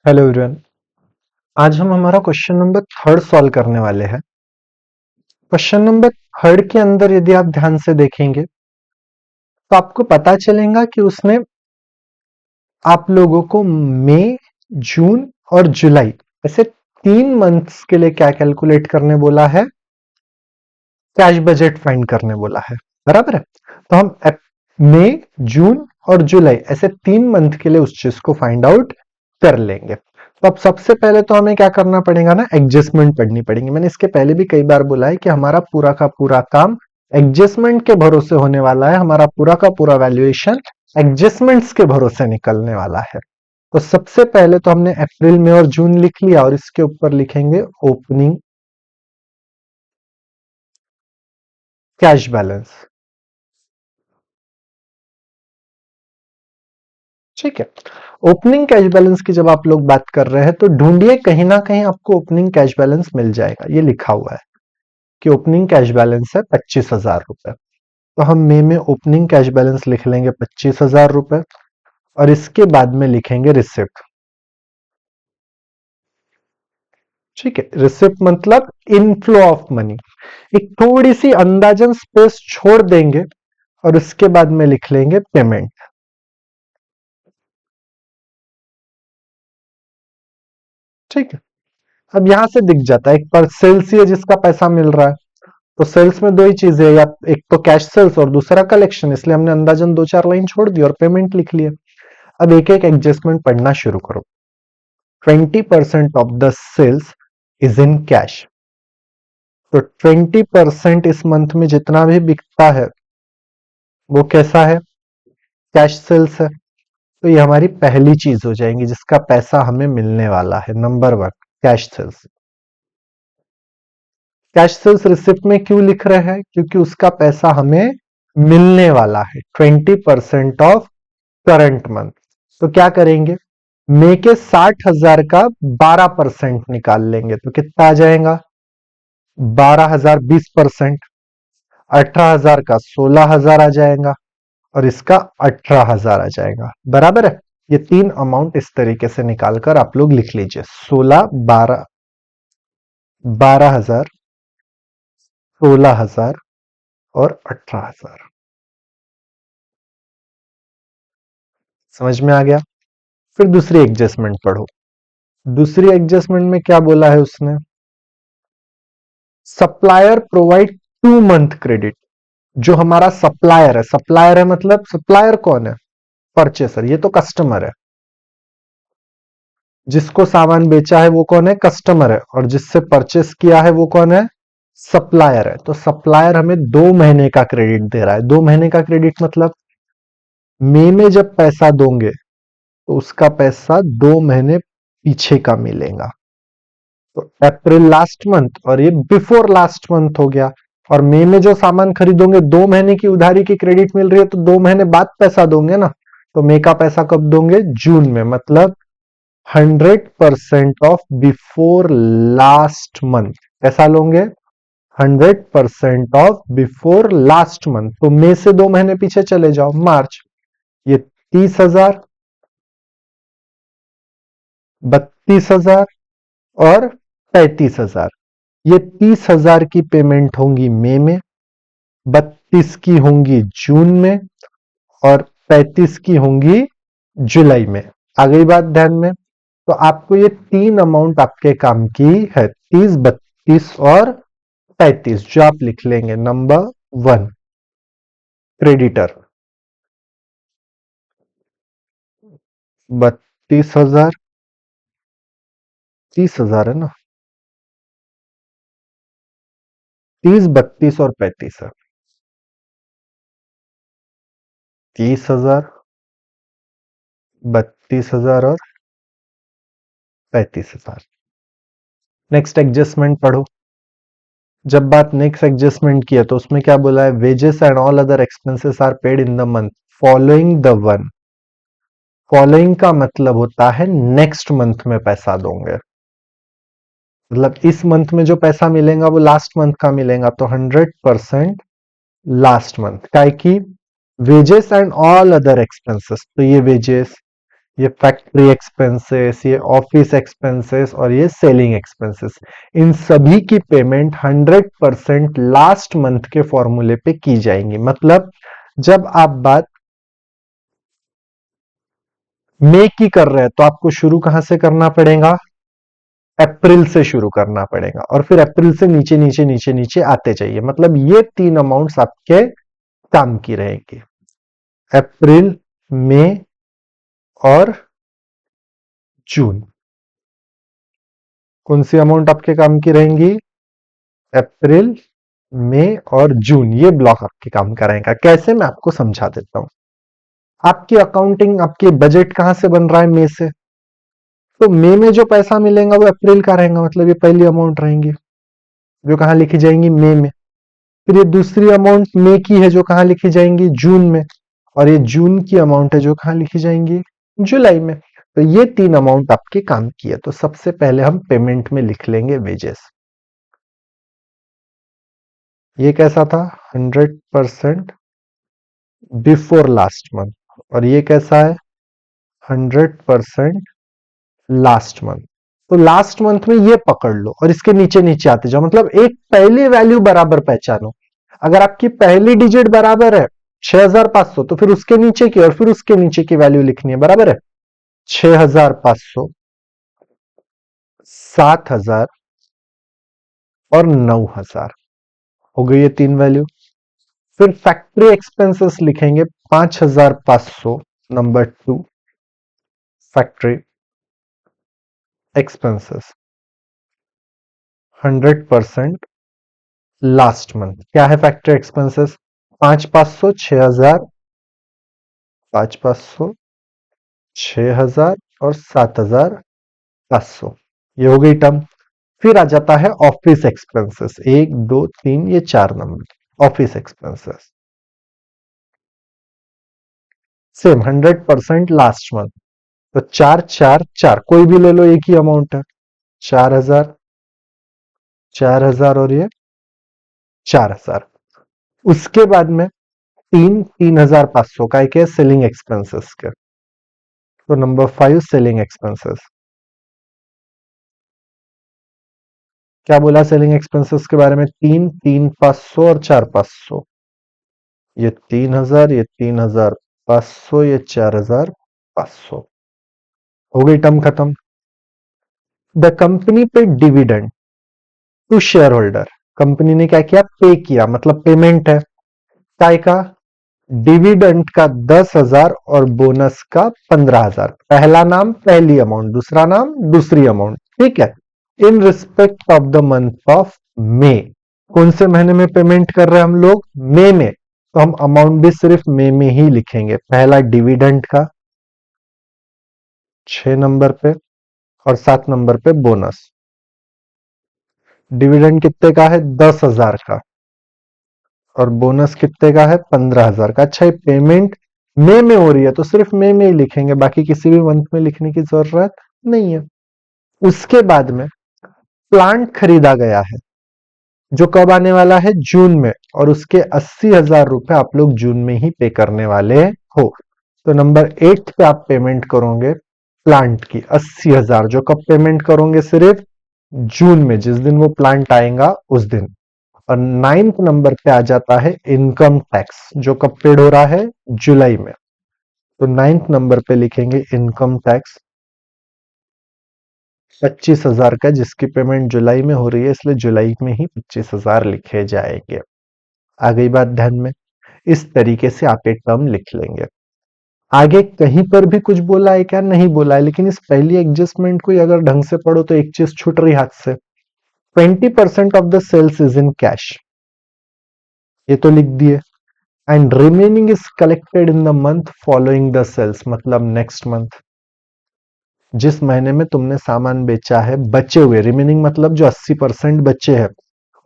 Hello everyone. आज हम हमारा क्वेश्चन नंबर थर्ड सॉल्व करने वाले हैं। क्वेश्चन नंबर थर्ड के अंदर यदि आप ध्यान से देखेंगे तो आपको पता चलेगा कि उसने आप लोगों को मई, जून और जुलाई ऐसे 3 मंथ्स के लिए क्या कैलकुलेट करने बोला है, कैश बजट फाइंड करने बोला है। बराबर है। तो हम मई, जून और जुलाई ऐसे 3 मंथ के लिए उस चीज को फाइंड आउट कर लेंगे। तो अब सबसे पहले तो हमें क्या करना पड़ेगा ना, एडजस्टमेंट पढ़नी पड़ेगी। मैंने इसके पहले भी कई बार बोला है कि हमारा पूरा का पूरा काम एडजस्टमेंट के भरोसे होने वाला है। हमारा पूरा का पूरा वैल्यूएशन एडजस्टमेंट्स के भरोसे निकलने वाला है। तो सबसे पहले तो हमने अप्रैल, मई और जून लिख लिया और इसके ऊपर लिखेंगे ओपनिंग कैश बैलेंस। ठीक है। ओपनिंग कैश बैलेंस की जब आप लोग बात कर रहे हैं तो ढूंढिए, कहीं ना कहीं आपको ओपनिंग कैश बैलेंस मिल जाएगा। ये लिखा हुआ है कि ओपनिंग कैश बैलेंस है 25,000 रुपए। तो हम मई में ओपनिंग कैश बैलेंस लिख लेंगे 25,000 रुपए और इसके बाद में लिखेंगे रिसिप्ट। ठीक है, रिसिप्ट मतलब इनफ्लो ऑफ मनी। एक थोड़ी सी अंदाजन स्पेस छोड़ देंगे और उसके बाद में लिख लेंगे पेमेंट। ठीक है। अब यहां से दिख जाता है, एक पर सेल्स ही है जिसका पैसा मिल रहा है। तो सेल्स में दो ही चीजें, या एक तो कैश सेल्स और दूसरा कलेक्शन, इसलिए हमने अंदाजन 2-4 लाइन छोड़ दी और पेमेंट लिख लिया। अब एक एक एडजस्टमेंट पढ़ना शुरू करो। 20% of the sales is in cash. तो 20% इस मंथ में जितना भी बिकता है वो कैसा है, कैश सेल्स है। तो ये हमारी पहली चीज हो जाएंगी जिसका पैसा हमें मिलने वाला है। Number one, cash sales. Cash sales receipt में क्यों लिख रहे हैं, क्योंकि उसका पैसा हमें मिलने वाला है 20% ऑफ करंट मंथ। तो क्या करेंगे, मई के 60,000 का 12% निकाल लेंगे तो कितना आ जाएगा, 12,000 20%। 18,000 का 16,000 आ जाएगा और इसका 18,000 आ जाएगा। बराबर है। ये तीन अमाउंट इस तरीके से निकालकर आप लोग लिख लीजिए, 16, 12, 12,000, 16,000 और 18,000। समझ में आ गया। फिर दूसरी एडजस्टमेंट पढ़ो। दूसरी एडजस्टमेंट में क्या बोला है उसने, सप्लायर प्रोवाइड 2 मंथ क्रेडिट। जो हमारा सप्लायर है मतलब सप्लायर कौन है, परचेसर। ये तो कस्टमर है, जिसको सामान बेचा है वो कौन है, कस्टमर है। और जिससे परचेस किया है वो कौन है, सप्लायर है। तो सप्लायर हमें 2 महीने का क्रेडिट दे रहा है। 2 महीने का क्रेडिट मतलब मई में जब पैसा दोगे तो उसका पैसा 2 महीने पीछे का मिलेगा। तो अप्रैल लास्ट मंथ और ये बिफोर लास्ट मंथ हो गया। और मई में जो सामान खरीदोगे 2 महीने की उधारी की क्रेडिट मिल रही है, तो 2 महीने बाद पैसा दोगे ना। तो मई का पैसा कब दोगे, जून में। मतलब 100% ऑफ बिफोर लास्ट मंथ। कैसा लोगे, 100% ऑफ बिफोर लास्ट मंथ। तो मई से 2 महीने पीछे चले जाओ, मार्च। ये 30,000, 32,000 और 35,000। ये 30,000 की पेमेंट होंगी मई में, 32 की होंगी जून में और 35 की होंगी जुलाई में। आ गई बात ध्यान में। तो आपको ये तीन अमाउंट आपके काम की है, 30, 32 और 35, जो आप लिख लेंगे। नंबर वन, क्रेडिटर 32,000, 30,000 है ना, 30, 32 और 35 है। 30,000, 32,000 और 35,000। नेक्स्ट एडजस्टमेंट पढ़ो। जब बात नेक्स्ट एडजस्टमेंट की है तो उसमें क्या बोला है, wages and all other expenses are paid in the month following the one. Following का मतलब होता है नेक्स्ट मंथ में पैसा दोगे। मतलब इस मंथ में जो पैसा मिलेगा वो लास्ट मंथ का मिलेगा। तो 100% लास्ट मंथ का। कि wages and all other expenses, तो ये वेजेस, ये फैक्ट्री एक्सपेंसेस, ये ऑफिस एक्सपेंसेस और ये सेलिंग एक्सपेंसेस, इन सभी की पेमेंट 100% लास्ट मंथ के फॉर्मूले पे की जाएंगी। मतलब जब आप बात मई की कर रहे हैं तो आपको शुरू कहां से करना पड़ेगा? अप्रैल से शुरू करना पड़ेगा और फिर अप्रैल से नीचे नीचे नीचे नीचे आते जाइए। मतलब ये तीन अमाउंट्स आपके काम की रहेंगी, अप्रैल, मई और जून। कौन सी अमाउंट आपके काम की रहेंगी? अप्रैल, मई और जून, ये ब्लॉक आपके काम का रहेगा। कैसे, मैं आपको समझा देता हूं। आपकी अकाउंटिंग, आपकी बजट कहां से बन रहा है? मई से। तो मई में जो पैसा मिलेगा वो अप्रैल का रहेगा, मतलब ये पहली अमाउंट रहेंगी जो कहां लिखी जाएंगी? मई में। फिर ये दूसरी अमाउंट मई की है जो कहां लिखी जाएंगी? जून में। और ये जून की अमाउंट है जो कहां लिखी जाएंगी? जुलाई में। तो ये तीन अमाउंट आपके काम की है। तो सबसे पहले हम पेमेंट में लिख लेंगे वेजेस। ये कैसा था? 100% बिफोर लास्ट मंथ। और ये कैसा है? 100% लास्ट मंथ। तो लास्ट मंथ में ये पकड़ लो और इसके नीचे नीचे आते जाओ, मतलब एक पहली वैल्यू बराबर पहचानो। अगर आपकी पहली डिजिट बराबर है 6500, तो फिर उसके नीचे की और फिर उसके नीचे की वैल्यू लिखनी है, बराबर है? 6500, 7000 और 9000 हो गई ये तीन वैल्यू। फिर फैक्ट्री एक्सपेंसेस लिखेंगे 5500, number two, factory expenses 100% last month. क्या है फैक्ट्री एक्सपेंसेस? 5500, 6000, 5500, 6000 और 7500, ये हो गई टर्म। फिर आ जाता है ऑफिस एक्सपेंसेस, एक दो तीन, ये चार number office expenses, same 100% last month. तो चार चार चार, कोई भी ले लो, एक ही अमाउंट है, 4000, 4000 और ये 4000। उसके बाद में 3500 का एक है सेलिंग एक्सपेंसेस के। तो नंबर 5, सेलिंग एक्सपेंसेस। क्या बोला सेलिंग एक्सपेंसेस के बारे में? तीन, 3500 और 4500, ये 3000, ये 3500, ये 4500, हो गई टर्म खत्म। The company pay dividend to shareholder, company ने क्या किया? पे किया, मतलब पेमेंट है। काय का? डिविडेंड का 10,000 और बोनस का 15,000। पहला नाम पहली अमाउंट, दूसरा नाम दूसरी अमाउंट, ठीक है। In respect of the month of May, कौन से महीने में पेमेंट कर रहे हैं हम लोग? मई में। तो हम अमाउंट भी सिर्फ मई में ही लिखेंगे। पहला डिविडेंड का 6 नंबर पे और 7 नंबर पे बोनस। डिविडेंड कितने का है? 10,000 का और बोनस कितने का है? 15,000 का। अच्छा, ये पेमेंट मई में हो रही है तो सिर्फ मई में ही लिखेंगे, बाकी किसी भी मंथ में लिखने की जरूरत नहीं है। उसके बाद में प्लांट खरीदा गया है जो कब आने वाला है? जून में, और उसके 80,000 रुपए आप लोग जून में ही पे करने वाले हो। तो नंबर 8 पे आप पेमेंट करोगे प्लांट की 80,000, जो कब पेमेंट करोगे? सिर्फ जून में, जिस दिन वो प्लांट आएगा उस दिन। और 9th नंबर पे आ जाता है इनकम टैक्स, जो कब पेड हो रहा है? जुलाई में। तो 9th नंबर पे लिखेंगे इनकम टैक्स 25,000 का, जिसकी पेमेंट जुलाई में हो रही है, इसलिए जुलाई में ही 25,000 लिखे जाएंगे। आ गई बात ध्यान में? इस तरीके से आप एक टर्म लिख लेंगे। आगे कहीं पर भी कुछ बोला है क्या? नहीं बोला है, लेकिन इस पहली एडजस्टमेंट को अगर ढंग से पढ़ो तो एक चीज छूट रही हाथ से। 20% of the sales is in cash, ये तो लिख दिए। And remaining is collected in the month following the sales, मतलब नेक्स्ट मंथ, जिस महीने में तुमने सामान बेचा है, बचे हुए रिमेनिंग, मतलब जो 80% बचे हैं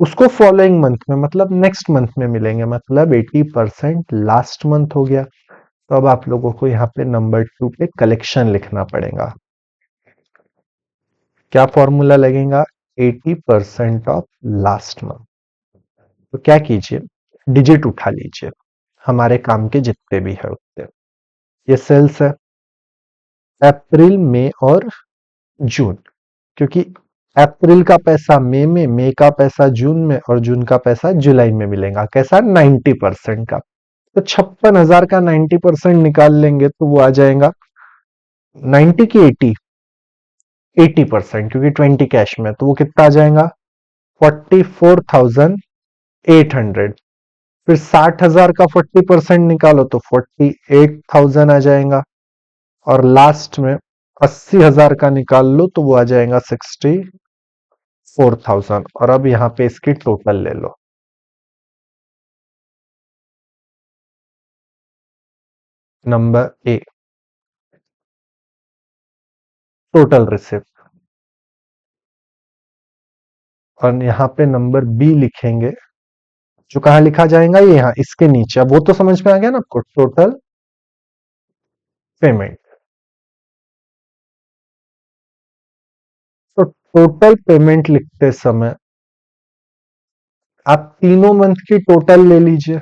उसको फॉलोइंग मंथ में, मतलब नेक्स्ट मंथ में मिलेंगे, मतलब 80% लास्ट मंथ हो गया। तो अब आप लोगों को यहाँ पे नंबर 2 पे कलेक्शन लिखना पड़ेगा। क्या फॉर्मूला लगेगा? 80% ऑफ लास्ट मंथ। तो क्या कीजिए, डिजिट उठा लीजिए, हमारे काम के जितने भी है उतने। ये सेल्स है, अप्रैल, मई और जून, क्योंकि अप्रैल का पैसा मई में, मई का पैसा जून में और जून का पैसा जुलाई में मिलेगा। कैसा? 90% का। तो 56,000 का 90% निकाल लेंगे तो वो आ जाएगा 90 की 80% क्योंकि 20 कैश में, तो वो कितना आ जाएगा? 44,800। फिर 60,000 का 40% निकालो तो 48,000 आ जाएगा। और लास्ट में 80,000 का निकाल लो तो वो आ जाएगा 64,000। और अब यहां पे इसकी टोटल ले लो। Number A, total receipt. और यहाँ पे नंबर बी लिखेंगे, जो कहाँ लिखा जाएगा? ये यहाँ इसके नीचे। अब वो तो समझ में आ गया ना आपको, टोटल पेमेंट। तो टोटल पेमेंट लिखते समय आप तीनों मंथ की टोटल ले लीजिए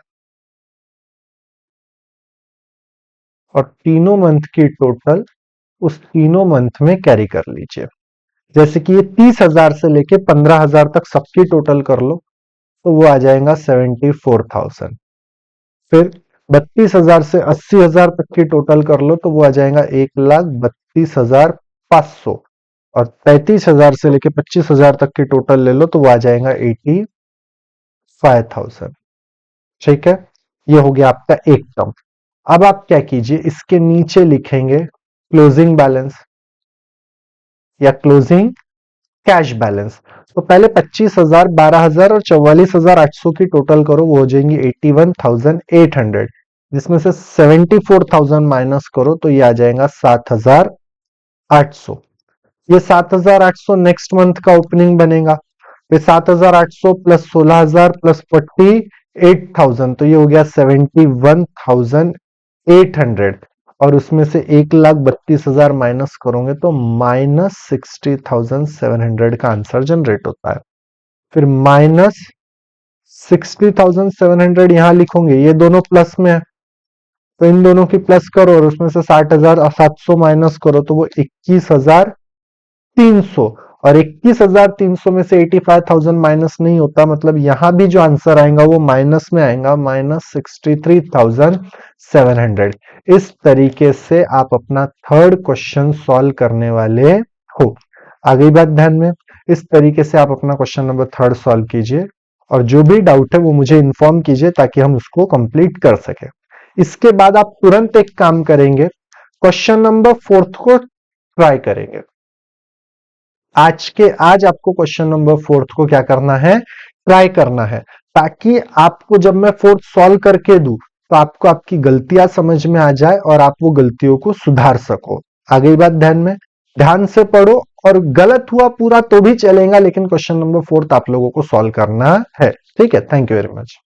और तीनों मंथ की टोटल उस तीनों मंथ में कैरी कर लीजिए। जैसे कि ये 30,000 से लेके 15,000 तक सबकी टोटल कर लो तो वो आ जाएगा 74,000। फिर 32,000 से 80,000 तक की टोटल कर लो तो वो आ जाएगा 1,32,500। और 35,000 से लेके 25,000 तक की टोटल ले लो तो वो आ जाएगा 85,000। ठीक है, ये हो गया आपका एक टर्म। अब आप क्या कीजिए, इसके नीचे लिखेंगे क्लोजिंग बैलेंस या क्लोजिंग कैश बैलेंस। तो पहले 25,000, 12,000 और 44,800 की टोटल करो, वो हो जाएंगी 81,800, जिसमें से 74,000 माइनस करो तो ये आ जाएगा 7,800। ये 7,800 नेक्स्ट मंथ का ओपनिंग बनेगा। फिर 7,800 प्लस 16,000 प्लस 48,000 तो ये हो गया 71,800। और उसमें से 1,32,000 माइनस करोगे तो -60,700 का आंसर जनरेट होता है। फिर -60,700 यहां लिखोगे, ये दोनों प्लस में है तो इन दोनों की प्लस करो और उसमें से 60,700 माइनस करो तो वो 21,300। और 21,300 में से 85,000 माइनस नहीं होता, मतलब यहां भी जो आंसर आएगा वो माइनस में आएगा, -63,700। इस तरीके से आप अपना थर्ड क्वेश्चन सॉल्व करने वाले हो। आ गई बात ध्यान में? इस तरीके से आप अपना क्वेश्चन नंबर थर्ड सॉल्व कीजिए और जो भी डाउट है वो मुझे इन्फॉर्म कीजिए ताकि हम उसको कंप्लीट कर सके। इसके बाद आप तुरंत एक काम करेंगे, क्वेश्चन नंबर फोर्थ को ट्राई करेंगे। आज आपको क्वेश्चन नंबर फोर्थ को क्या करना है? ट्राई करना है, ताकि आपको जब मैं फोर्थ सॉल्व करके दूं तो आपको आपकी गलतियां समझ में आ जाए और आप वो गलतियों को सुधार सको। आ गई बात ध्यान में? ध्यान से पढ़ो और गलत हुआ पूरा तो भी चलेगा, लेकिन क्वेश्चन नंबर फोर्थ आप लोगों को सॉल्व करना है। ठीक है, थैंक यू वेरी मच।